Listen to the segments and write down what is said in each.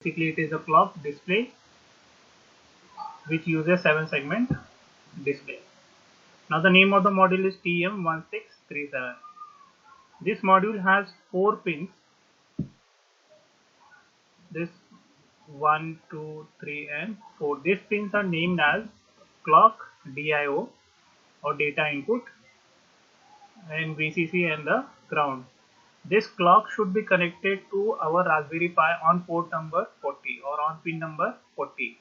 Basically, it is a clock display which uses 7 segment display. Now the name of the module is TM1637. This module has 4 pins. This 1, 2, 3 and 4. These pins are named as clock, DIO or data input, and VCC and the ground. This clock should be connected to our Raspberry Pi on port number 40 or on pin number 40.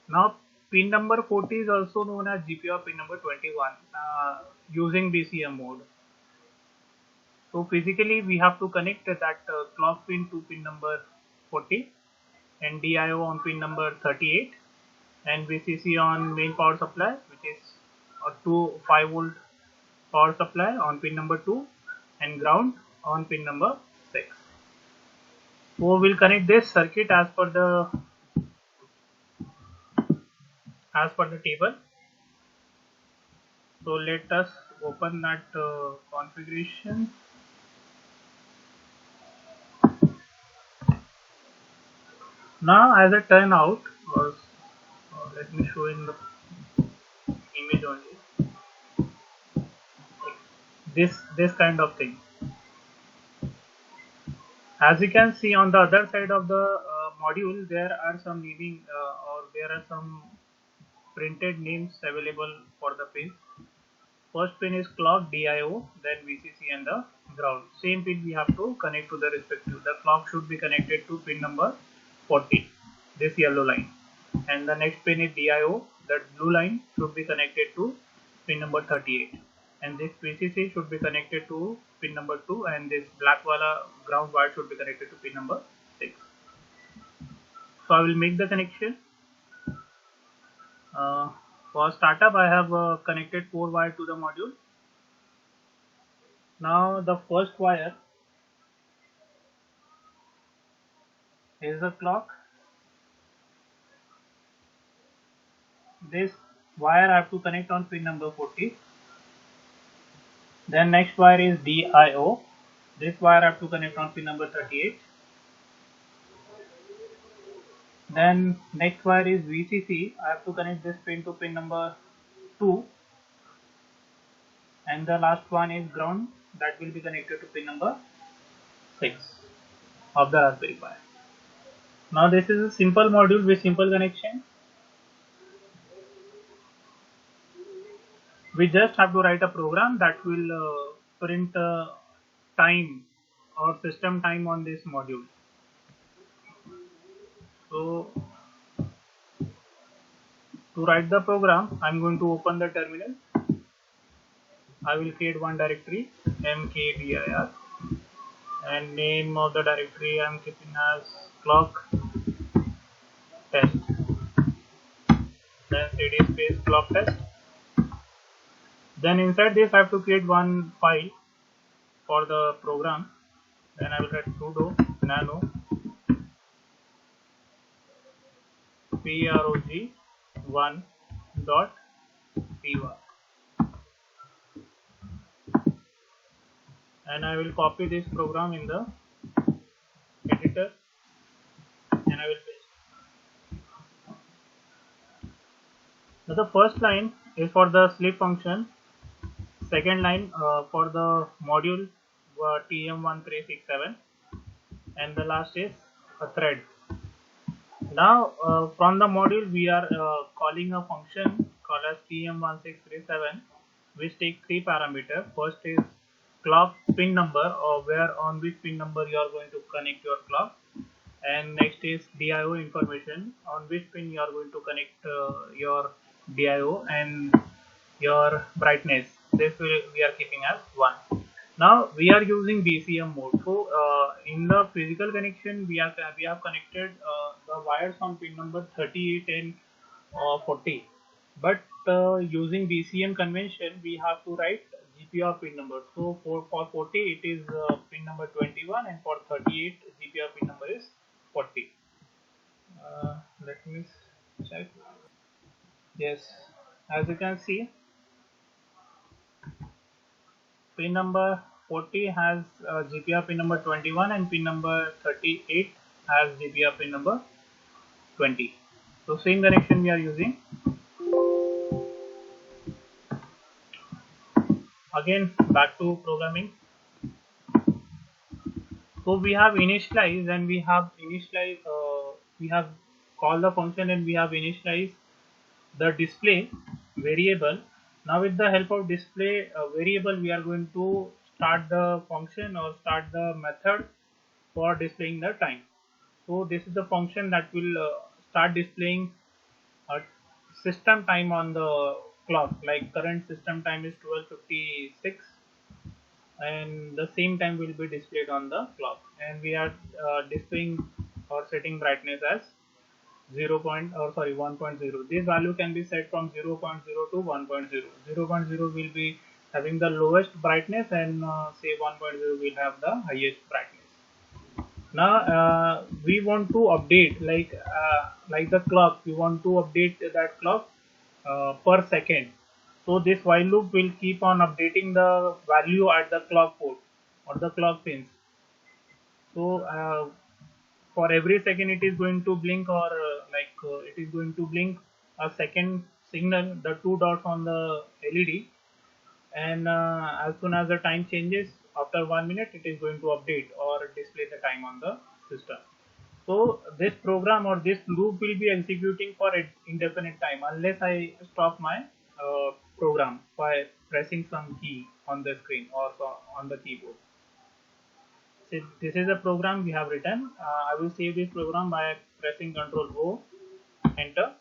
Now pin number 40 is also known as GPIO pin number 21 using BCM mode. So physically we have to connect that clock pin to pin number 40 and DIO on pin number 38 and VCC on main power supply, which is a 5 volt power supply on pin number 2 and ground on pin number 6. So we'll connect this circuit as per the table. So let us open that configuration. Now as it turn out, let me show in the image only, this kind of thing. As you can see on the other side of the module, there are some naming or there are some printed names available for the pins. First pin is clock, DIO, then VCC and the ground. Same pin we have to connect to the respective. The clock should be connected to pin number 40, this yellow line. And the next pin is DIO, that blue line should be connected to pin number 38. And this VCC should be connected to pin number 2 and this black wala ground wire should be connected to pin number 6. So I will make the connection. For startup I have connected 4 wire to the module. Now the first wire is the clock. This wire I have to connect on pin number 40. Then next wire is DIO. This wire I have to connect on pin number 38. Then next wire is VCC. I have to connect this pin to pin number 2. And the last one is ground, that will be connected to pin number 6 of the Raspberry Pi. Now this is a simple module with simple connection. We just have to write a program that will print time or system time on this module. So to write the program, I am going to open the terminal. I will create one directory, mkdir, and name of the directory I am keeping as clock test. Then cd space clock test. Then inside this I have to create one file for the program. Then I will write sudo nano prog1.py and I will copy this program in the editor and I will paste. Now the first line is for the sleep function, second line for the module TM1367, and the last is a thread. Now from the module we are calling a function called as TM1637, which takes 3 parameters. First is clock pin number, or where on which pin number you are going to connect your clock, and next is DIO information, on which pin you are going to connect your DIO, and your brightness, this we are keeping as 1. Now we are using BCM mode. So in the physical connection we have connected the wires on pin number 38 and 40, but using BCM convention we have to write GPIO pin number. So for 40 it is pin number 21, and for 38 GPIO pin number is 40. Let me check. Yes, as you can see, pin number 40 has GPIO pin number 21 and pin number 38 has GPIO pin number 20. So same connection we are using. Again back to programming. So we have initialized and we have we have called the function and we have initialized the display variable. Now with the help of display variable, we are going to start the function or start the method for displaying the time. So this is the function that will start displaying system time on the clock. Like current system time is 12:56 and the same time will be displayed on the clock, and we are displaying or setting brightness as 1.0. This value can be set from 0.0 to 1.0. 0.0 will be having the lowest brightness and say 1.0 will have the highest brightness. Now we want to update like the clock. We want to update that clock per second. So this while loop will keep on updating the value at the clock port or the clock pins. So for every second it is going to blink, or it is going to blink a second signal, the two dots on the LED, and as soon as the time changes after 1 minute, it is going to update or display the time on the system. So this program or this loop will be executing for indefinite time unless I stop my program by pressing some key on the screen or on the keyboard. So this is a program we have written. I will save this program by pressing Ctrl O, enter.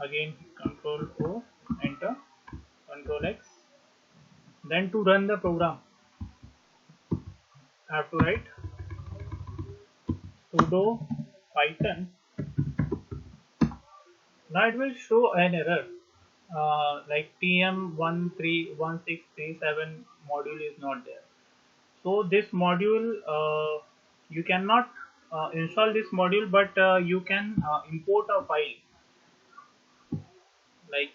Again Ctrl O, enter. Ctrl X. Then to run the program, I have to write sudo python. Now it will show an error like TM131637 module is not there. So this module you cannot install this module, but you can import a file. Like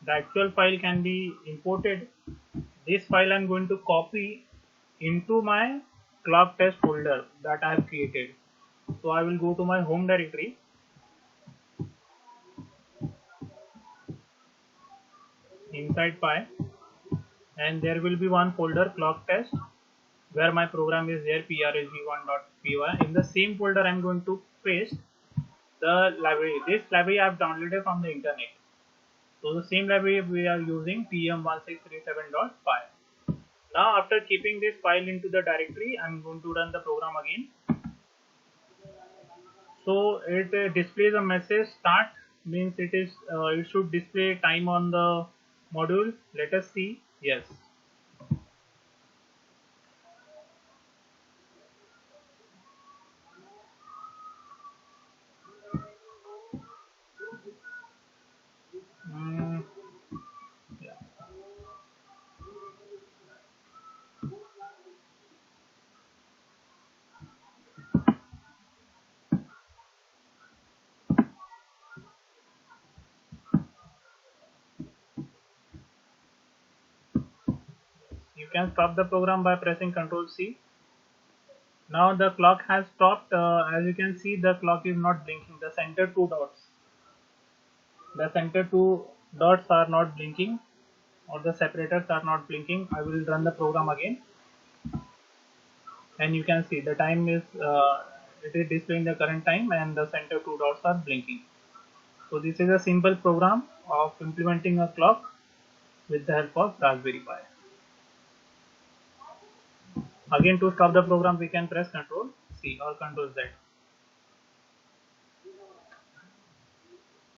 the actual file can be imported. This file I'm going to copy into my clock test folder that I have created. So I will go to my home directory, inside Py, and there will be one folder clock test where my program is there, prsv1.py. In the same folder I'm going to paste the library. This library I have downloaded from the internet. So the same library we are using, tm1637.py. Now after keeping this file into the directory, I'm going to run the program again. So it displays a message start, means it should display time on the module. Let us see. Yes. Yeah. You can stop the program by pressing Ctrl C. Now the clock has stopped. As you can see, the clock is not blinking. The center two dots are not blinking, or the separators are not blinking. I will run the program again, and you can see the time is it is displaying the current time, and the center two dots are blinking. So this is a simple program of implementing a clock with the help of Raspberry Pi. Again, to stop the program, we can press Ctrl C or Ctrl Z.